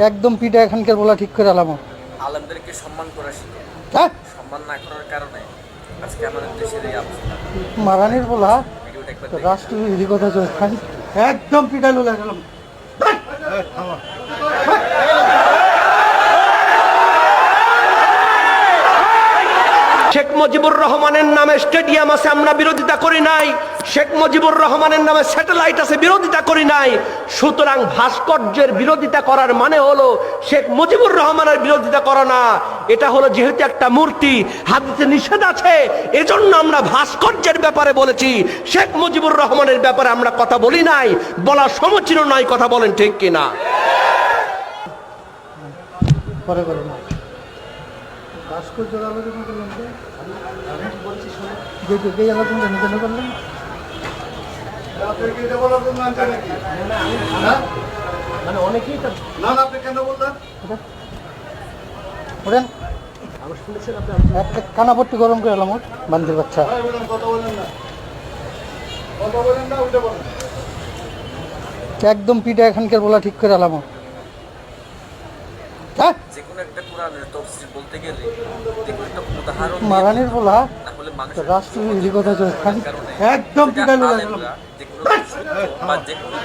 একদম পিঠা এখানকার বলা ঠিক করে আলাম। আলেমদেরকে সম্মান করা শিখে, হ্যাঁ সম্মান না করার কারণে আজকে আমাদের দেশের এই অবস্থা। মারানির বলা ভিডিওটা একবার তো দেখে রাষ্ট্রবিরোধী কথা চলছে। একদম পিঠা লোলা গেলাম। শেখ মুজিবুর রহমানের নামে স্টেডিয়াম আছে, আমরা বিরোধিতা করি নাই। শেখ মুজিবুর রহমানের নামে স্যাটেলাইট আছে, বিরোধিতা করি নাই। সুতরাং ভাস্কর্যের বিরোধিতা করার মানে হলো শেখ মুজিবুর রহমানের বিরোধিতা করা না। এটা হলো যেহেতু একটা মূর্তি, হাদিসে নিষেধ আছে, এজন্য আমরা ভাস্কর্যের ব্যাপারে বলেছি। শেখ মুজিবুর রহমানের ব্যাপারে আমরা কথা বলি নাই, বলা সমীচীন নয়। কথা বলেন ঠিক কিনা? পরে করে না ভাস্কর্য আলোচনা করলাম তো আমি বলছি শোনো যে আলোচনা কেন করলেন মানে অনেকেই ওরেন একটা কানাপট্টি গরম করে এলাম ওর বান্দির বাচ্চা। একদম পিঠা এখানকার বলা ঠিক করে এলাম। হ্যাঁ যেকোনো একটা কোরআনের তাফসীর বলতে গেলে যেকোনো একটা উদাহরণ মারানির বলা না হলে মানুষ তো রাষ্ট্রবিরোধী কথা চলছে। একদম পিঠা লোলা গেলাম। যেকোনো সত্য বা যেকোনো